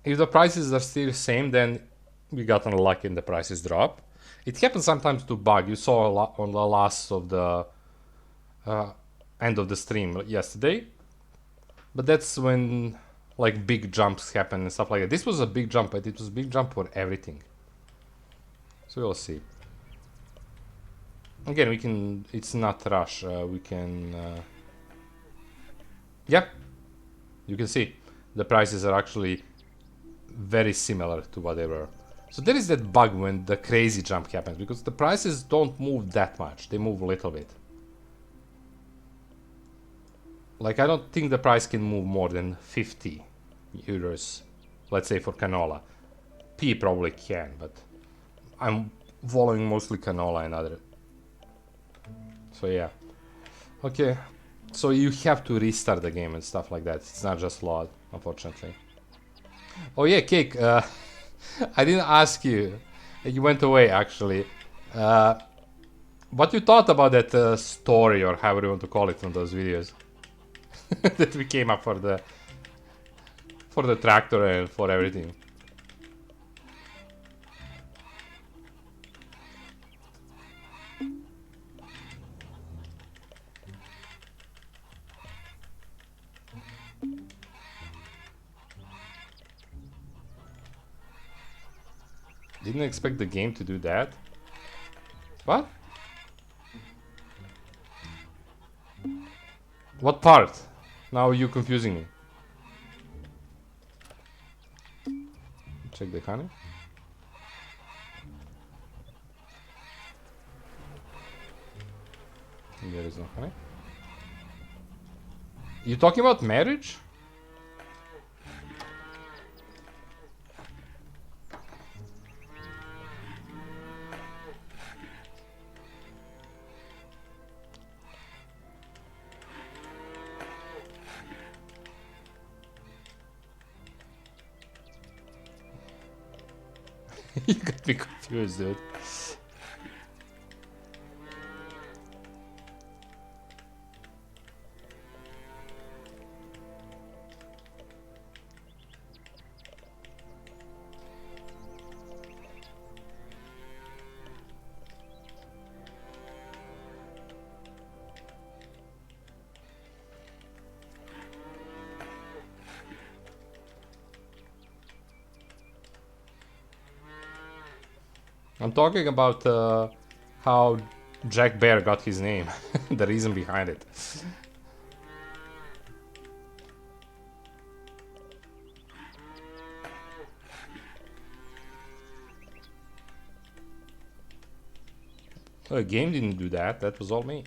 If the prices are still the same, then we got unlucky and the prices drop. It happens sometimes to bug. You saw a lot on the last of the end of the stream yesterday, but that's when like big jumps happen and stuff like that. This was a big jump, but it was a big jump for everything. So we'll see. Again, we can. It's not rush. We can. Yeah, you can see the prices are actually very similar to what they were. So there is that bug when the crazy jump happens, because the prices don't move that much. They move a little bit. Like, I don't think the price can move more than 50 euros, let's say, for canola. Pea probably can, but I'm following mostly canola and other. So yeah. Okay. So you have to restart the game and stuff like that. It's not just load, unfortunately. Oh yeah, Cake. I didn't ask you. You went away, actually. What you thought about that story, or however you want to call it, from those videos that we came up for the tractor and for everything? Didn't expect the game to do that. What? What part? Now you're confusing me. Check the honey. There is no honey. You talking about marriage? You got me confused, dude. I'm talking about how Jack Bear got his name. The reason behind it. The game didn't do that. That was all me.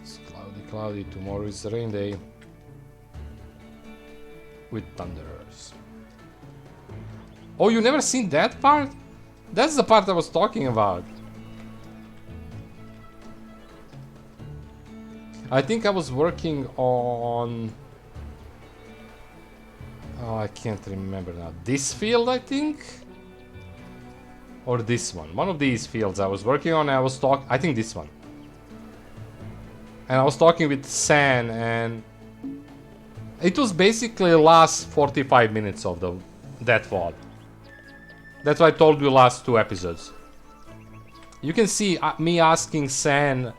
It's cloudy. Tomorrow is a rain day with thunders. Oh, you never seen that part? That's the part I was talking about. I think I was working on... Oh, I can't remember now. This field, I think? Or this one. One of these fields I was working on, and I was talking... I think this one. And I was talking with San, and... It was basically the last 45 minutes of that VOD. That's why I told you last 2 episodes. You can see me asking San...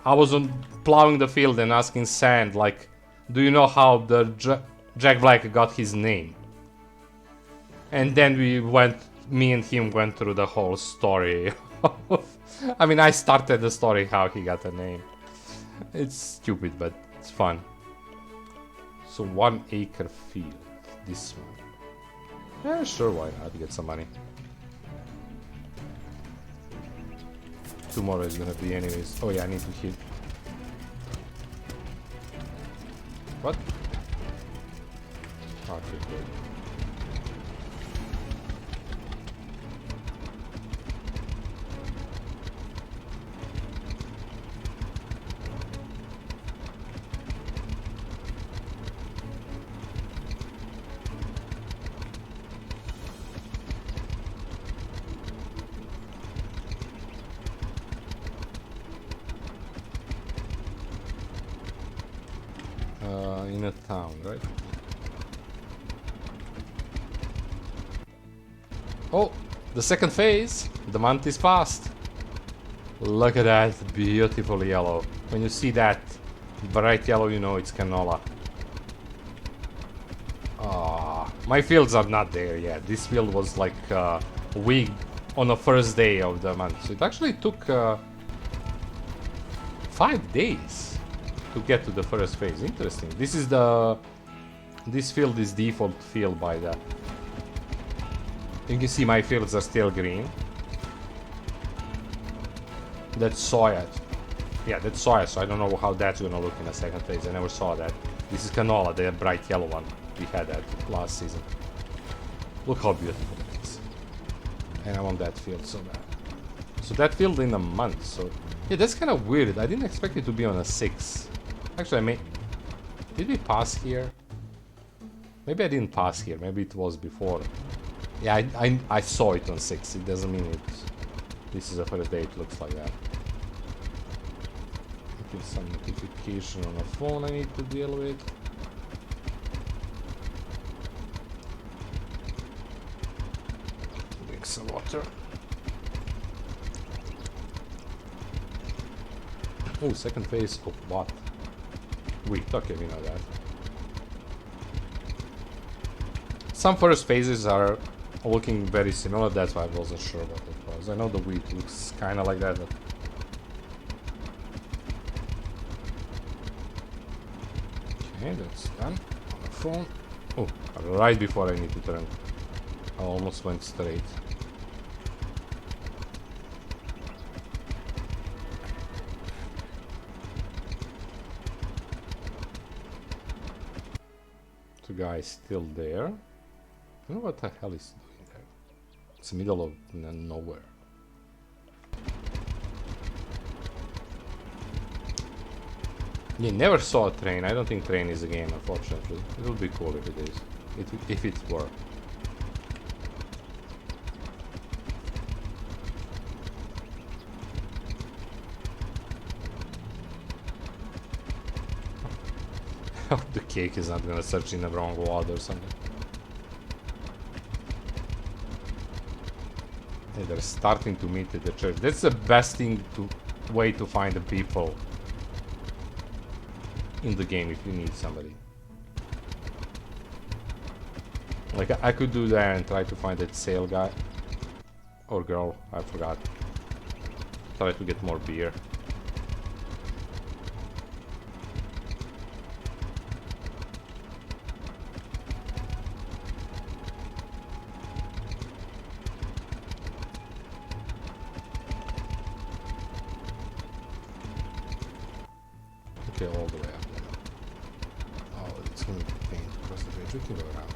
I was plowing the field and asking Sand, like, do you know how the Jack Black got his name? And then me and him went through the whole story. I mean, I started the story how he got the name. It's stupid, but it's fun. So 1 acre field, this one. Yeah, sure, why not, get some money. Tomorrow is gonna be anyways. Oh yeah, I need to hit. What? Okay, good. in a town, right? Oh, the second phase. The month is past. Look at that beautiful yellow. When you see that bright yellow, you know it's canola. Ah, my fields are not there yet. This field was like a week on the first day of the month. So it actually took 5 days to get to the first phase. Interesting. This field is default field by the. You can see my fields are still green. That's soya. Yeah, that's soya, so I don't know how that's gonna look in the second phase. I never saw that. This is canola, the bright yellow one. We had that last season. Look how beautiful it is. And I want that field so bad. So that field in a month, so... Yeah, that's kind of weird. I didn't expect it to be on a 6. Actually, I may... Did we pass here? Maybe I didn't pass here. Maybe it was before. Yeah, I saw it on 6. It doesn't mean it's... This is the first day it looks like that. Okay, some notification on the phone I need to deal with. Drink some water. Oh, second phase of what? Wheat, okay, we know that. Some first phases are looking very similar, that's why I wasn't sure what it was. I know the wheat looks kinda like that, but... Okay, that's done. On the phone. Oh, right before I need to turn. I almost went straight. The guy is still there. I don't know what the hell he's doing there. It's the middle of nowhere. You never saw a train. I don't think train is a game, unfortunately. It would be cool if it is. If it were. The cake is not gonna search in the wrong word or something. Hey, they're starting to meet at the church. That's the best way to find the people in the game if you need somebody. Like I could do that and try to find that sale guy or girl, I forgot. Try to get more beer. Okay, all the way up there. Oh, it's going to be pain across the bridge. We can go around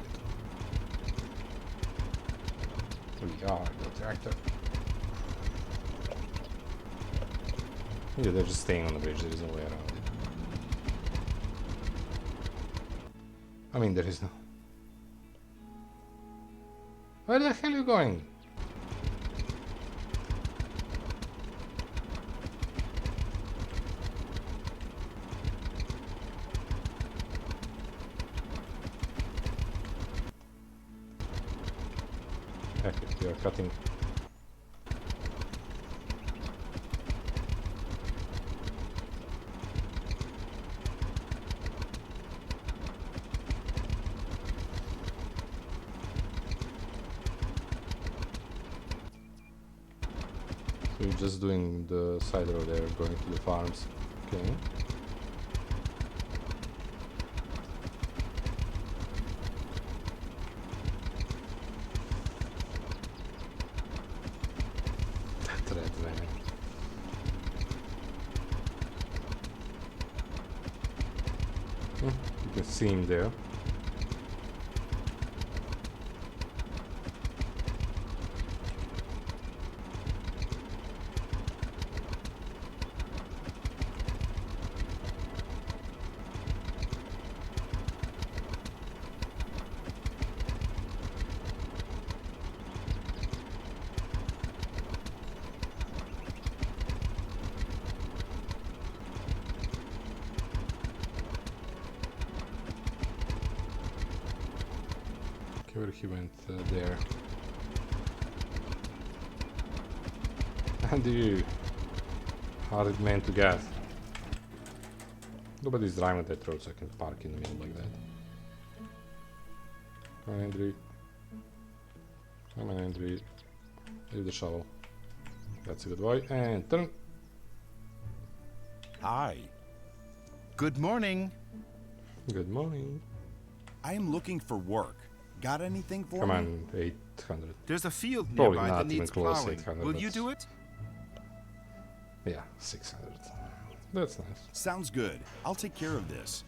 it. We are the tractor. Yeah, they're just staying on the bridge. There is no way around it. I mean, there is no... Where the hell are you going? We are cutting. So you're just doing the side road there, going to the farms. Okay. You can see him there. Where he went there. And you hard man to get. Nobody's driving that road, so I can park in the middle like that. Come on, Andrew. Come on, Andrew. Leave the shovel. That's a good boy. And turn. Hi. Good morning. Good morning. I am looking for work. Got anything for Come me? on, 800. There's a field Probably nearby not that even needs close to plowing. 800, Will but- you do it? Yeah, 600. That's nice. Sounds good. I'll take care of this.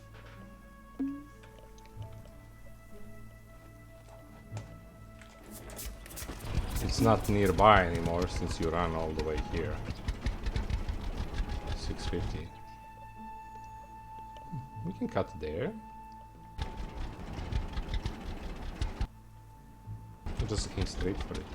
It's not nearby anymore since you run all the way here. 650. We can cut there. I'll just aim straight for it.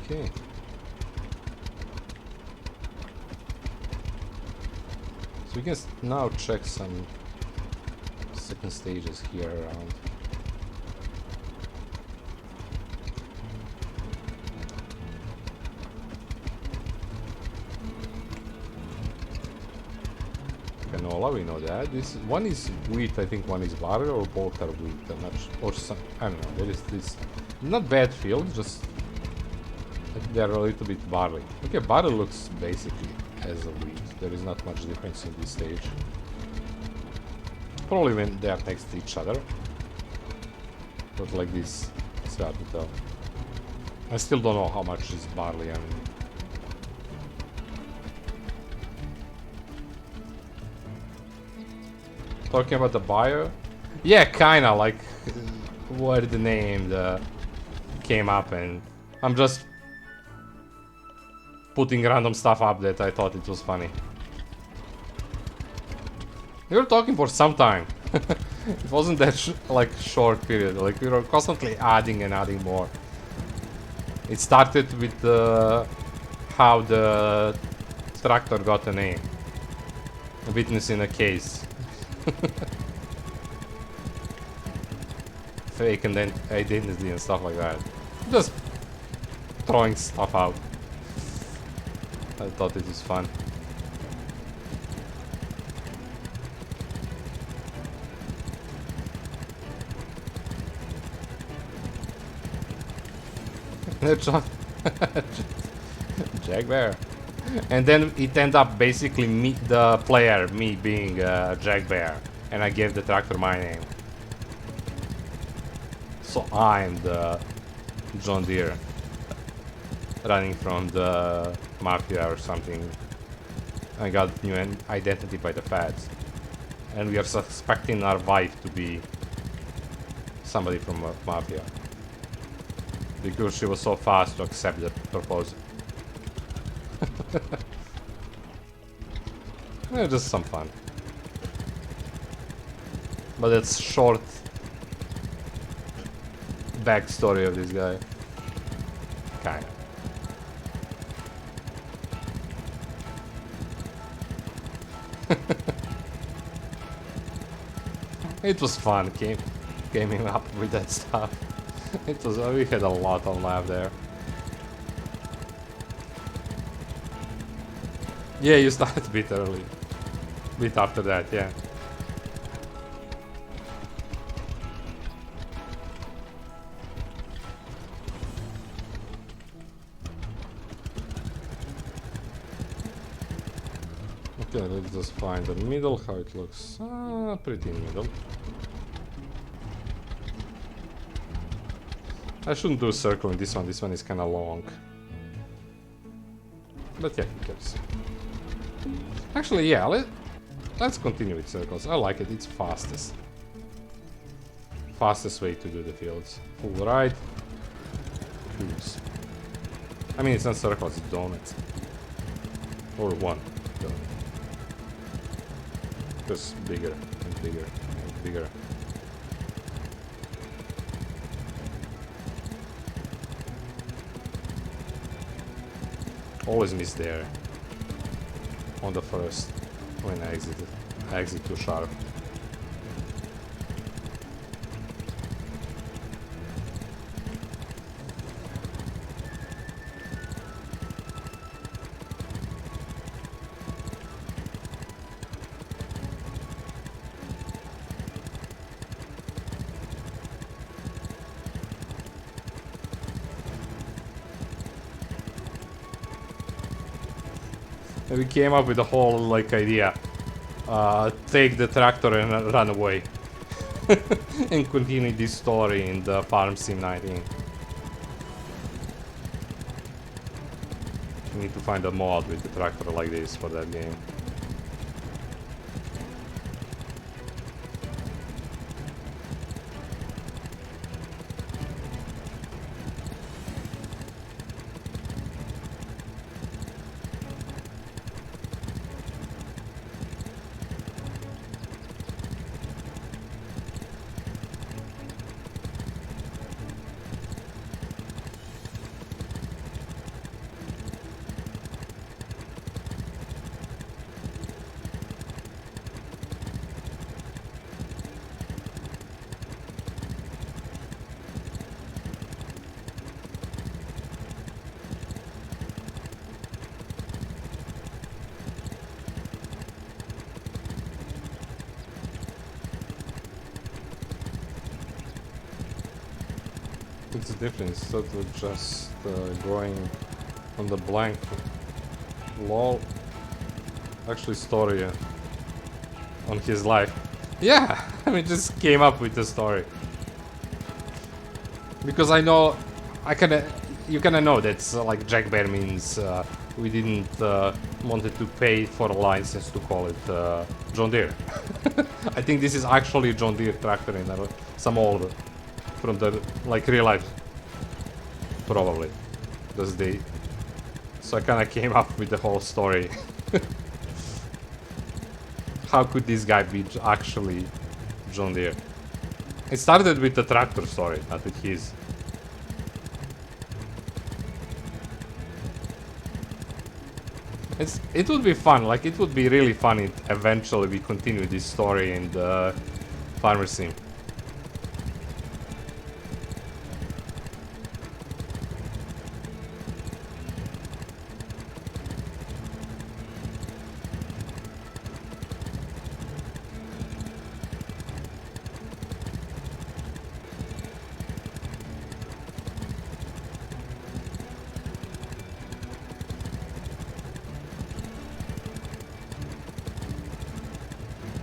Okay. So we can now check some second stages here around. Canola, we know that. This one is wheat, I think one is barley, or both are wheat. I'm not or some, I don't know. There is this not bad field, just they're a little bit barley. Okay, barley looks basically as a wheat. There is not much difference in this stage. Probably when they are next to each other. But like this, it's hard to tell. I still don't know how much is barley and talking about the bio? Yeah, kinda like where the name came up, and I'm just putting random stuff up that I thought it was funny. We were talking for some time. It wasn't that like short period. Like we were constantly adding and adding more. It started with how the tractor got a name. A witness in a case. Fake and then identity and stuff like that. Just throwing stuff out. I thought it was fun. Jack Bear. And then it ended up basically me, the player, me being Jack Bear. And I gave the tractor my name. So I'm the John Deere. Running from the mafia or something. I got new identity by the feds. And we are suspecting our wife to be somebody from mafia. Because she was so fast to accept the proposal. Just some fun. But it's short backstory of this guy. Kinda. It was fun gaming up with that stuff. It was, we had a lot of laugh there. Yeah, you started a bit early. Bit after that, yeah. Okay, let's just find the middle, how it looks. Pretty middle. I shouldn't do a circle in this one is kinda long. But yeah, who cares? Actually, yeah, let's continue with circles. I like it, it's fastest. Fastest way to do the fields. Full right. Oops. I mean, it's not circles, it's donuts. Or one donut. Just bigger and bigger and bigger. Always miss there. On the first, when I exited. I exit too sharp. And we came up with the whole like idea. Take the tractor and run away. And continue this story in the Farm Sim 19. We need to find a mod with the tractor like this for that game. It's different, instead of just going on the blank lol. Actually story on his life. Yeah, I mean just came up with the story. Because I know, you kinda know that's like Jack Bear means we didn't wanted to pay for a license to call it John Deere. I think this is actually John Deere tractor in some old from the like real life, probably. So I kind of came up with the whole story. How could this guy be actually John Deere? It started with the tractor story, not with his. It would be fun, like it would be really fun if eventually we continue this story in the Farmer Sim.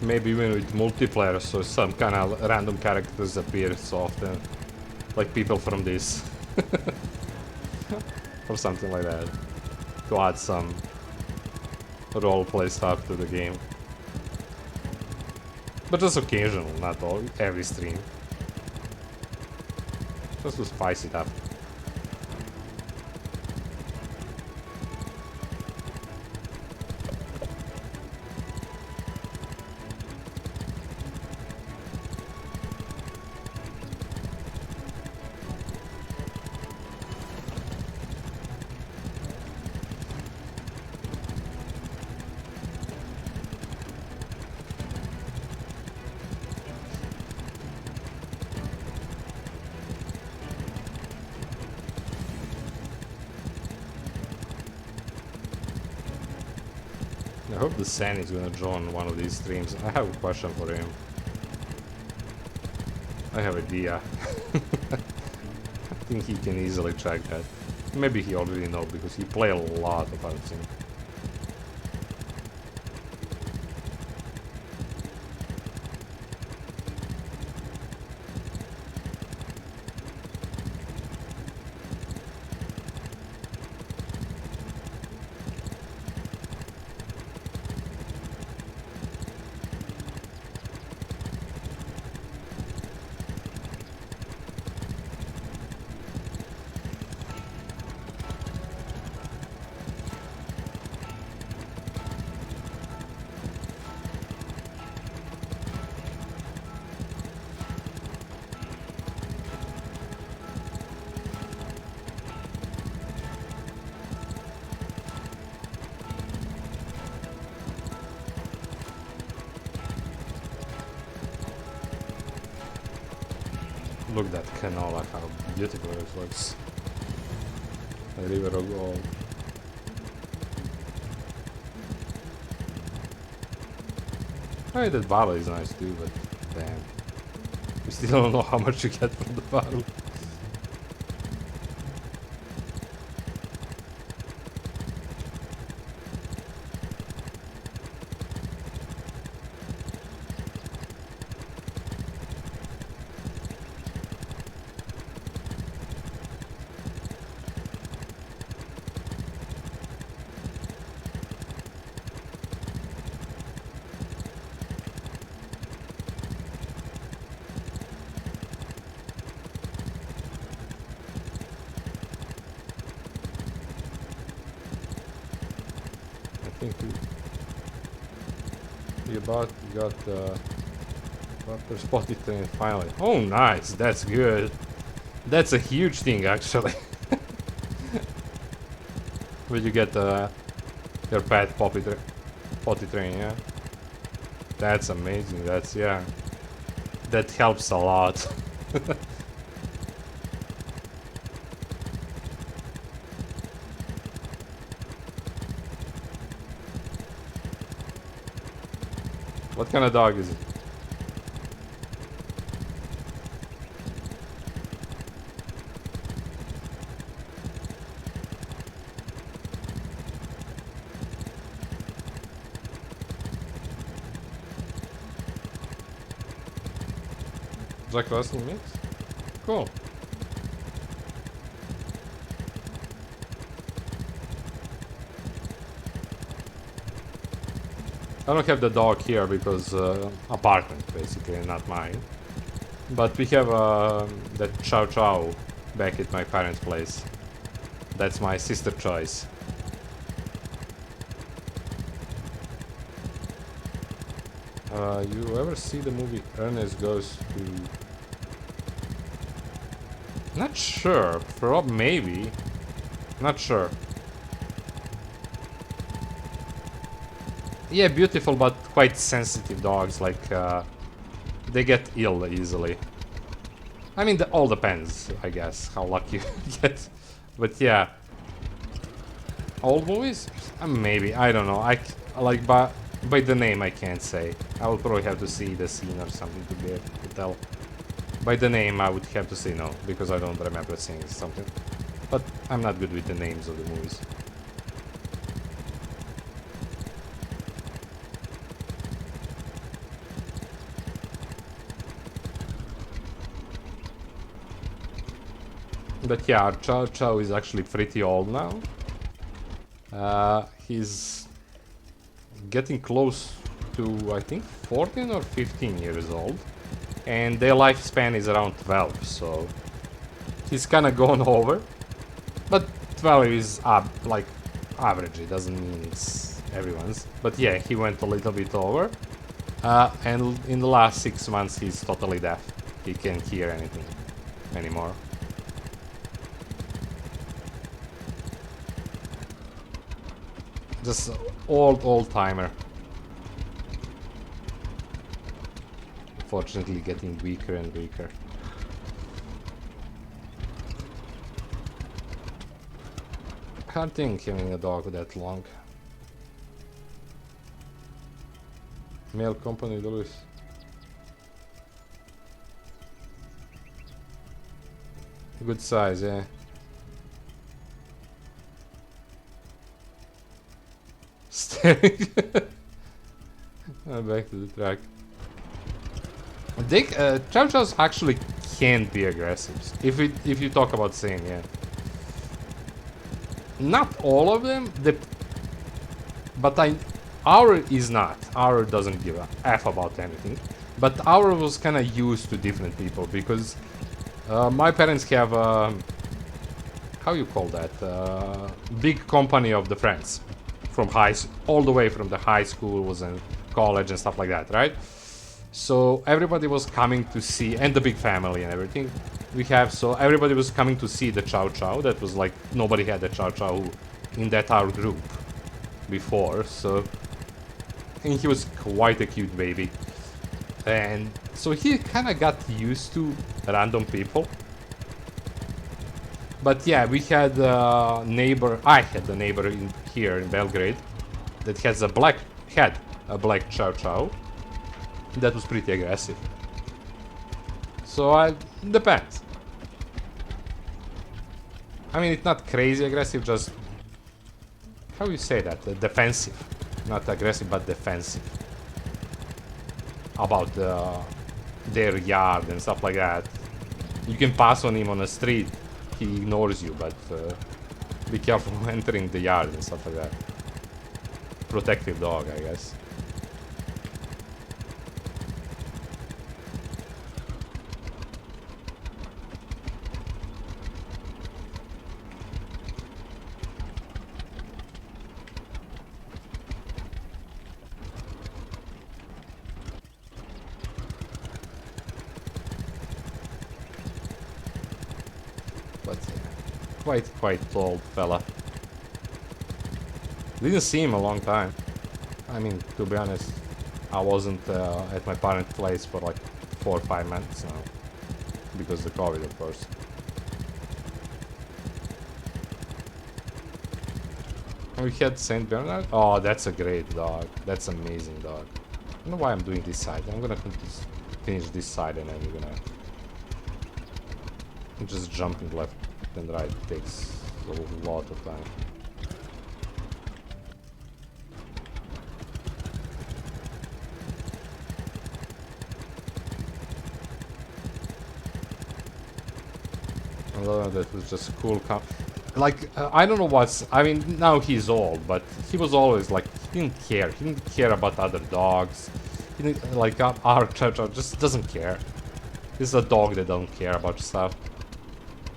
Maybe even with multiplayer, so some kind of random characters appear so often. Like people from this. Or something like that. To add some roleplay stuff to the game. But just occasional, not all, every stream. Just to spice it up. I hope the San is gonna join one of these streams. I have a question for him. I have an idea. I think he can easily check that. Maybe he already knows because he plays a lot of Farm Sim. Look at that canola, how beautiful it looks. A river of gold. Hey, that bottle is nice too, but damn. We still don't know how much you get from the bottle. You got butter spotted train finally. Oh, nice! That's good. That's a huge thing, actually. When you get your pet potty train, yeah. That's amazing. That's yeah. That helps a lot. What kind of dog is it? Jack Russell mix? Cool. I don't have the dog here because apartment basically, not mine. But we have that Chow Chow back at my parents' place. That's my sister choice. You ever see the movie Ernest Goes to... Not sure. Maybe. Not sure. Yeah, beautiful but quite sensitive dogs, like they get ill easily. I mean, all depends, I guess, how lucky you get. But yeah. Old movies? Maybe, I don't know. Like by the name I can't say. I will probably have to see the scene or something to be able to tell. By the name I would have to say no, because I don't remember seeing something. But I'm not good with the names of the movies. But yeah, Chow Chow is actually pretty old now. He's getting close to, I think, 14 or 15 years old. And their lifespan is around 12, so he's kind of gone over. But 12 is like average, it doesn't mean it's everyone's. But yeah, he went a little bit over. And in the last 6 months, he's totally deaf. He can't hear anything anymore. Just old timer. Fortunately, getting weaker and weaker. Hard thing having a dog that long. Male company, Louis. Good size, yeah. Staring. Back to the track. Chow Chows actually can be aggressive. If you talk about saying, yeah. Not all of them, but our is not. Our doesn't give a F about anything. But our was kind of used to different people because my parents have how you call that? Big company of the friends from all the way from the high schools and college and stuff like that, right? So everybody was coming to see, and the big family and everything we have. So everybody was coming to see the Chow Chow. That was like nobody had the Chow Chow in that our group before. So, and he was quite a cute baby. And so he kind of got used to random people. But yeah, we had a neighbor. I had a neighbor here in Belgrade that had a black chow chow that was pretty aggressive. So depends. I mean, it's not crazy aggressive, just how you say that? Defensive, not aggressive, but defensive about their yard and stuff like that. You can pass on him on the street, he ignores you, but be careful entering the yard and stuff like that. Protective dog, I guess. But yeah, quite old fella. Didn't see him a long time. I mean, to be honest, I wasn't at my parents' place for like 4 or 5 months now. Because of the COVID, of course. We had Saint Bernard. Oh, that's a great dog. That's an amazing dog. I don't know why I'm doing this side. I'm gonna finish this side and then we're gonna... Just jumping left and right takes a lot of time. That was just cool. Like, I don't know what's... I mean, now he's old, but he was always like... He didn't care. He didn't care about other dogs. He didn't, like, our church just doesn't care. He's a dog that don't care about stuff.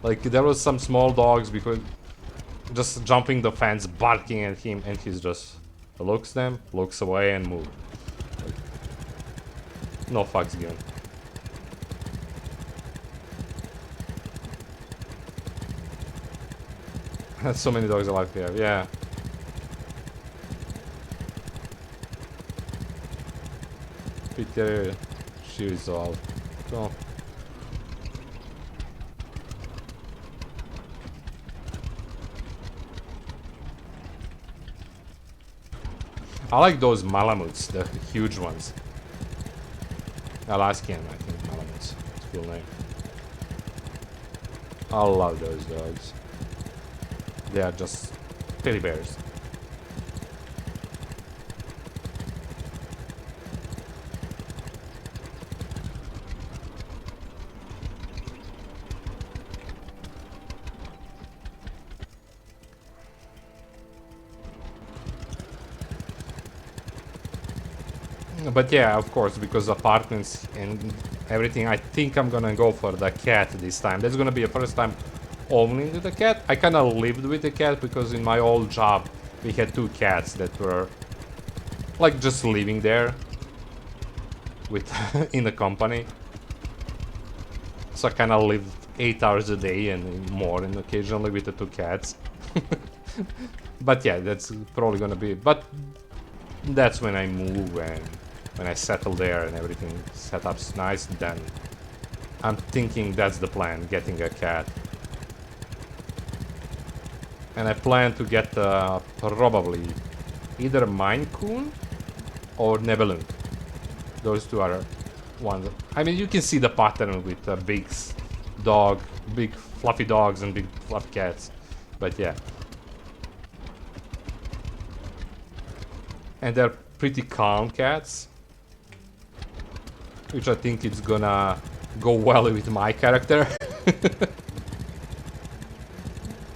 Like, there was some small dogs because... Just jumping the fence, barking at him, and he's just... Looks them, looks away, and moves. Like, no fucks given. So many dogs alive here, yeah. Peter, she is all. Go. I like those Malamutes, the huge ones. Alaskan, I think, Malamutes. It's a cool name. I love those dogs. They are just teddy bears. But yeah, of course, because apartments and everything, I think I'm gonna go for the cat this time. That's gonna be the first time owning the cat. I kind of lived with the cat because in my old job we had 2 cats that were like just living there with in the company. So I kind of lived 8 hours a day and more, and occasionally with the 2 cats. But yeah, that's probably gonna be. But that's when I move and when I settle there and everything set up's nice. Then I'm thinking that's the plan, getting a cat. And I plan to get probably either Maine Coon or Nebelung. Those 2 are ones. I mean, you can see the pattern with big fluffy dogs and big fluffy cats. But yeah. And they're pretty calm cats. Which I think it's gonna go well with my character.